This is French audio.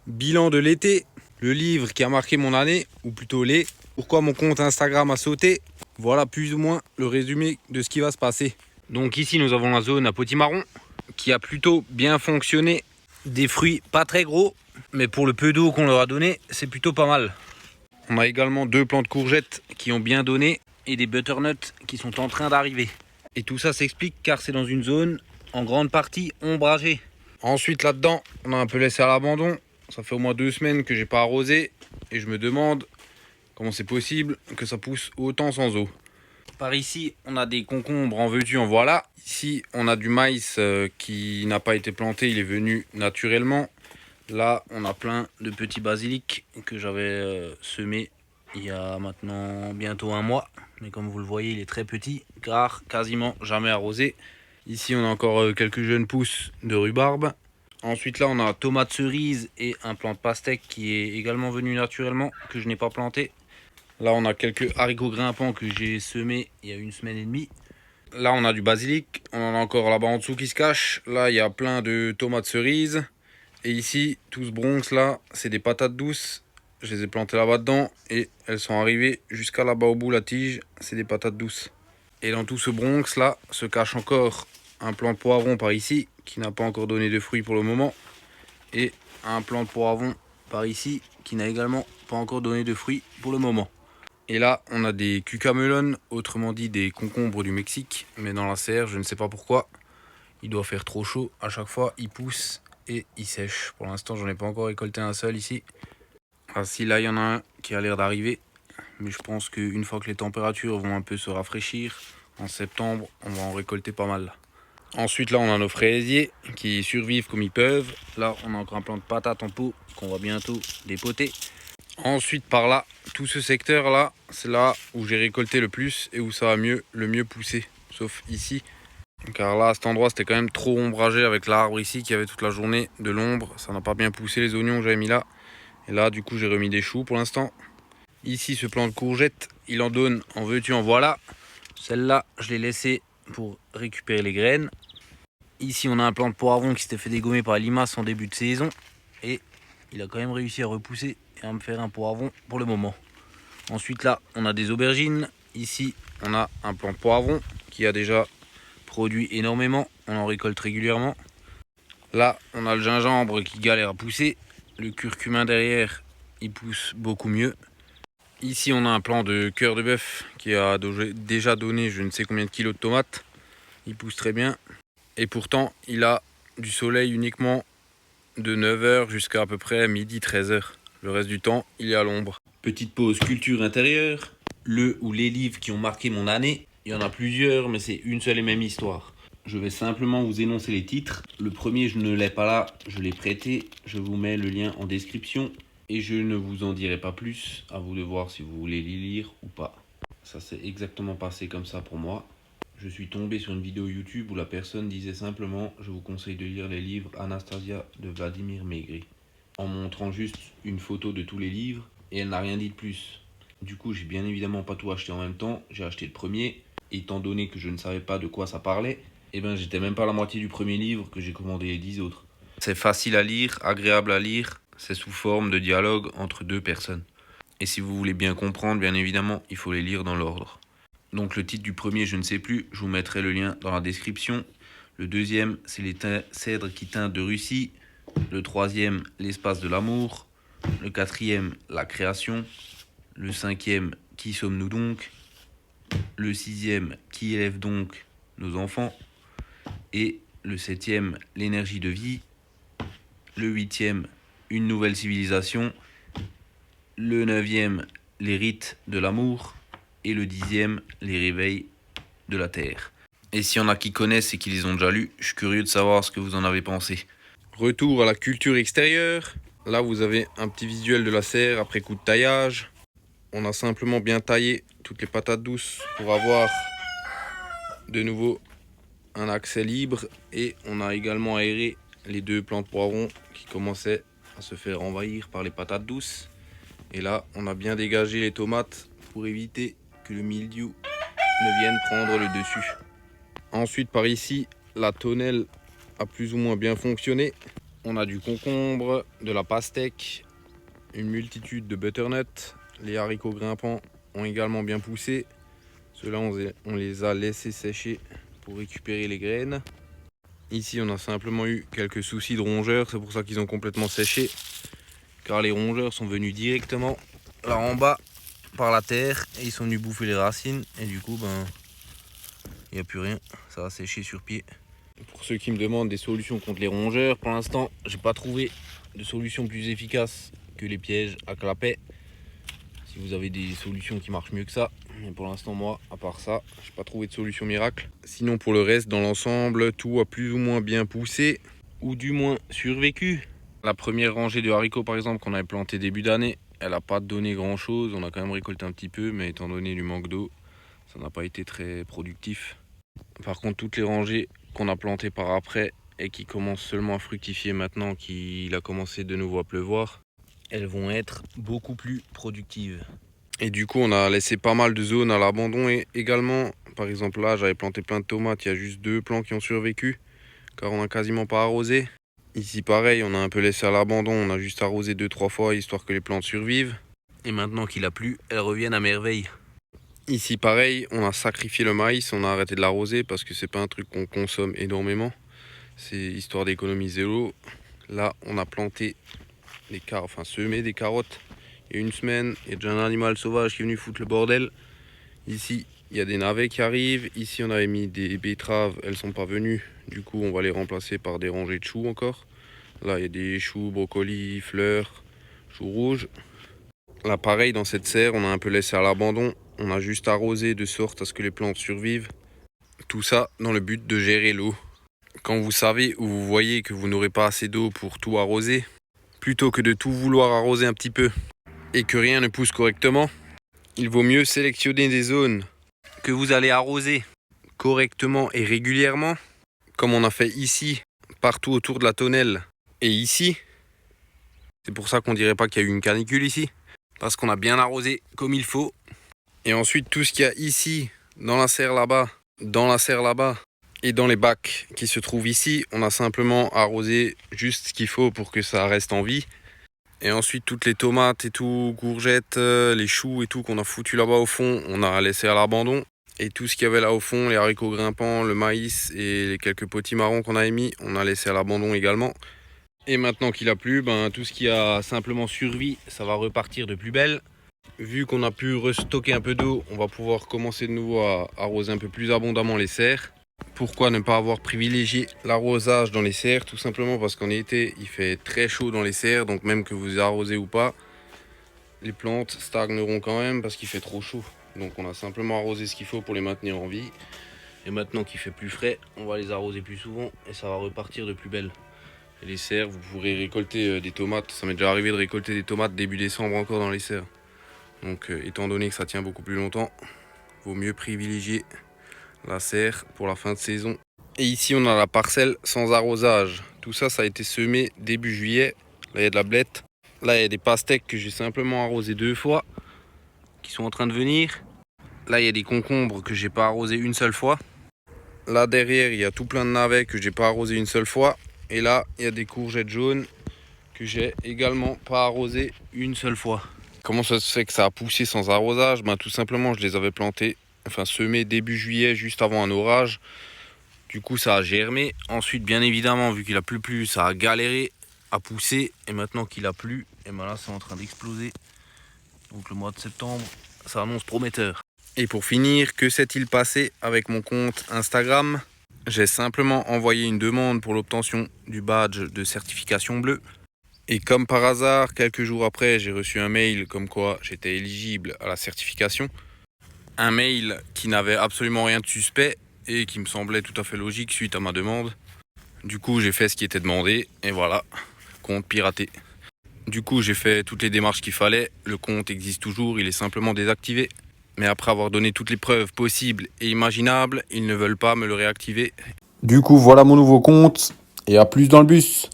Bilan de l'été, le livre qui a marqué mon année, ou plutôt les. Pourquoi mon compte Instagram a sauté. Voilà plus ou moins le résumé de ce qui va se passer. Donc ici nous avons la zone à potimarron qui a plutôt bien fonctionné. Des fruits pas très gros, mais pour le peu d'eau qu'on leur a donné, c'est plutôt pas mal. On a également 2 plants de courgettes qui ont bien donné et des butternuts qui sont en train d'arriver. Et tout ça s'explique car c'est dans une zone en grande partie ombragée. Ensuite là-dedans, on a un peu laissé à l'abandon. Ça fait au moins 2 semaines que j'ai pas arrosé et je me demande comment c'est possible que ça pousse autant sans eau. Par ici, on a des concombres en veux-tu en voilà. Ici, on a du maïs qui n'a pas été planté, il est venu naturellement. Là, on a plein de petits basilics que j'avais semés il y a maintenant bientôt un mois. Mais comme vous le voyez, il est très petit car quasiment jamais arrosé. Ici, on a encore quelques jeunes pousses de rhubarbe. Ensuite, là, on a tomate cerise et un plant de pastèque qui est également venu naturellement, que je n'ai pas planté. Là, on a quelques haricots grimpants que j'ai semés il y a 1 semaine et demie. Là, on a du basilic. On en a encore là-bas en dessous qui se cache. Là, il y a plein de tomates cerises. Et ici, tout ce bronze là, c'est des patates douces. Je les ai plantées là-bas dedans et elles sont arrivées jusqu'à là-bas au bout, la tige. C'est des patates douces. Et dans tout ce bronx là, se cache encore un plant de poivron par ici, qui n'a pas encore donné de fruits pour le moment. Et un plant de poivron par ici, qui n'a également pas encore donné de fruits pour le moment. Et là, on a des cucamelons, autrement dit des concombres du Mexique, mais dans la serre, je ne sais pas pourquoi. Il doit faire trop chaud, à chaque fois, ils poussent et ils sèchent. Pour l'instant, j'en ai pas encore récolté un seul ici. Ah si, là, il y en a un qui a l'air d'arriver, mais je pense qu'une fois que les températures vont un peu se rafraîchir, en septembre, on va en récolter pas mal. Ensuite, là, on a nos fraisiers qui survivent comme ils peuvent. Là, on a encore un plant de patates en pot qu'on va bientôt dépoter. Ensuite, par là, tout ce secteur-là, c'est là où j'ai récolté le plus et où ça va le mieux pousser. Sauf ici. Car là, à cet endroit, c'était quand même trop ombragé avec l'arbre ici qui avait toute la journée de l'ombre. Ça n'a pas bien poussé les oignons que j'avais mis là. Et là, du coup, j'ai remis des choux pour l'instant. Ici, ce plant de courgettes, il en donne en veux-tu, en voilà. Celle-là, je l'ai laissée pour récupérer les graines. Ici, on a un plant de poivron qui s'était fait dégommer par les limaces en début de saison. Et il a quand même réussi à repousser et à me faire un poivron pour le moment. Ensuite, là, on a des aubergines. Ici, on a un plant de poivron qui a déjà produit énormément. On en récolte régulièrement. Là, on a le gingembre qui galère à pousser. Le curcumin derrière, il pousse beaucoup mieux. Ici, on a un plant de cœur de bœuf qui a déjà donné je ne sais combien de kilos de tomates. Il pousse très bien. Et pourtant, il a du soleil uniquement de 9h jusqu'à peu près midi 13h. Le reste du temps, il est à l'ombre. Petite pause culture intérieure. Le ou les livres qui ont marqué mon année. Il y en a plusieurs, mais c'est une seule et même histoire. Je vais simplement vous énoncer les titres. Le premier, je ne l'ai pas là, je l'ai prêté. Je vous mets le lien en description. Et je ne vous en dirai pas plus. À vous de voir si vous voulez les lire ou pas. Ça s'est exactement passé comme ça pour moi. Je suis tombé sur une vidéo YouTube où la personne disait simplement « Je vous conseille de lire les livres Anastasia de Vladimir Maigret » en montrant juste une photo de tous les livres et elle n'a rien dit de plus. Du coup, j'ai bien évidemment pas tout acheté en même temps, j'ai acheté le premier. Étant donné que je ne savais pas de quoi ça parlait, et ben j'étais même pas à la moitié du premier livre que j'ai commandé les 10 autres. C'est facile à lire, agréable à lire, c'est sous forme de dialogue entre 2 personnes. Et si vous voulez bien comprendre, bien évidemment, il faut les lire dans l'ordre. Donc le titre du premier, je ne sais plus, je vous mettrai le lien dans la description. Le deuxième, c'est les cèdres qui teintent de Russie. Le troisième, l'espace de l'amour. Le quatrième, la création. Le cinquième, qui sommes-nous donc? Le sixième, qui élève donc nos enfants? Et le septième, l'énergie de vie. Le huitième, une nouvelle civilisation. Le neuvième, les rites de l'amour. Et le dixième, les réveils de la Terre. Et s'il y en a qui connaissent et qui les ont déjà lus, je suis curieux de savoir ce que vous en avez pensé. Retour à la culture extérieure. Là, vous avez un petit visuel de la serre après coup de taillage. On a simplement bien taillé toutes les patates douces pour avoir de nouveau un accès libre. Et on a également aéré les 2 plants de poivrons qui commençaient à se faire envahir par les patates douces. Et là, on a bien dégagé les tomates pour éviter que le mildiou ne vienne prendre le dessus. Ensuite, par ici, la tonnelle a plus ou moins bien fonctionné. On a du concombre, de la pastèque, une multitude de butternut. Les haricots grimpants ont également bien poussé. Ceux-là, on les a laissés sécher pour récupérer les graines. Ici, on a simplement eu quelques soucis de rongeurs, c'est pour ça qu'ils ont complètement séché. Car les rongeurs sont venus directement là en bas par la terre et ils sont venus bouffer les racines. Et du coup, il n'y a plus rien, ça a séché sur pied. Pour ceux qui me demandent des solutions contre les rongeurs, pour l'instant, j'ai pas trouvé de solution plus efficace que les pièges à clapet. Si vous avez des solutions qui marchent mieux que ça, mais pour l'instant, moi, à part ça, j'ai pas trouvé de solution miracle. Sinon, pour le reste, dans l'ensemble, tout a plus ou moins bien poussé, ou du moins survécu. La première rangée de haricots, par exemple, qu'on avait planté début d'année, elle n'a pas donné grand chose. On a quand même récolté un petit peu, mais étant donné du manque d'eau, ça n'a pas été très productif. Par contre, toutes les rangées qu'on a plantées par après et qui commencent seulement à fructifier maintenant qu'il a commencé de nouveau à pleuvoir, elles vont être beaucoup plus productives. Et du coup, on a laissé pas mal de zones à l'abandon et également, par exemple là, j'avais planté plein de tomates, il y a juste 2 plants qui ont survécu car on n'a quasiment pas arrosé. Ici pareil, on a un peu laissé à l'abandon, on a juste arrosé 2-3 fois histoire que les plantes survivent. Et maintenant qu'il a plu, elles reviennent à merveille. Ici pareil, on a sacrifié le maïs, on a arrêté de l'arroser parce que c'est pas un truc qu'on consomme énormément. C'est histoire d'économiser l'eau. Là, on a planté des carottes, enfin semé des carottes il y a une semaine. Il y a déjà un animal sauvage qui est venu foutre le bordel. Ici, il y a des navets qui arrivent. Ici, on avait mis des betteraves, elles sont pas venues. Du coup, on va les remplacer par des rangées de choux encore. Là, il y a des choux, brocolis, fleurs, choux rouges. Là, pareil, dans cette serre, on a un peu laissé à l'abandon. On a juste arrosé de sorte à ce que les plantes survivent. Tout ça dans le but de gérer l'eau. Quand vous savez ou vous voyez que vous n'aurez pas assez d'eau pour tout arroser, plutôt que de tout vouloir arroser un petit peu et que rien ne pousse correctement, il vaut mieux sélectionner des zones que vous allez arroser correctement et régulièrement, comme on a fait ici, partout autour de la tonnelle et ici. C'est pour ça qu'on dirait pas qu'il y a eu une canicule ici, parce qu'on a bien arrosé comme il faut. Et ensuite, tout ce qu'il y a ici, dans la serre là-bas, et dans les bacs qui se trouvent ici, on a simplement arrosé juste ce qu'il faut pour que ça reste en vie. Et ensuite, toutes les tomates et tout, courgettes, les choux et tout qu'on a foutu là-bas au fond, on a laissé à l'abandon. Et tout ce qu'il y avait là au fond, les haricots grimpants, le maïs et les quelques potimarrons qu'on a mis, on a laissé à l'abandon également. Et maintenant qu'il a plu, tout ce qui a simplement survécu, ça va repartir de plus belle. Vu qu'on a pu restocker un peu d'eau, on va pouvoir commencer de nouveau à arroser un peu plus abondamment les serres. Pourquoi ne pas avoir privilégié l'arrosage dans les serres? Tout simplement parce qu'en été, il fait très chaud dans les serres, donc même que vous arrosez ou pas, les plantes stagneront quand même parce qu'il fait trop chaud. Donc on a simplement arrosé ce qu'il faut pour les maintenir en vie. Et maintenant qu'il fait plus frais, on va les arroser plus souvent et ça va repartir de plus belle. Et les serres, vous pourrez récolter des tomates. Ça m'est déjà arrivé de récolter des tomates début décembre encore dans les serres. Donc étant donné que ça tient beaucoup plus longtemps, vaut mieux privilégier la serre pour la fin de saison. Et ici on a la parcelle sans arrosage. Tout ça, ça a été semé début juillet. Là il y a de la blette. Là il y a des pastèques que j'ai simplement arrosé 2 fois, qui sont en train de venir. Là il y a des concombres que j'ai pas arrosé une seule fois. Là derrière il y a tout plein de navets que j'ai pas arrosé une seule fois. Et là il y a des courgettes jaunes que j'ai également pas arrosé une seule fois. Comment ça se fait que ça a poussé sans arrosage? Tout simplement je les avais plantés, semés début juillet, juste avant un orage. Du coup ça a germé. Ensuite bien évidemment vu qu'il a plu, ça a galéré à pousser. Et maintenant qu'il a plu, et là c'est en train d'exploser. Donc le mois de septembre, ça annonce prometteur. Et pour finir, que s'est-il passé avec mon compte Instagram? J'ai simplement envoyé une demande pour l'obtention du badge de certification bleue. Et comme par hasard, quelques jours après, j'ai reçu un mail comme quoi j'étais éligible à la certification. Un mail qui n'avait absolument rien de suspect et qui me semblait tout à fait logique suite à ma demande. Du coup, j'ai fait ce qui était demandé et voilà, compte piraté. Du coup, j'ai fait toutes les démarches qu'il fallait. Le compte existe toujours, il est simplement désactivé. Mais après avoir donné toutes les preuves possibles et imaginables, ils ne veulent pas me le réactiver. Du coup, voilà mon nouveau compte et à plus dans le bus.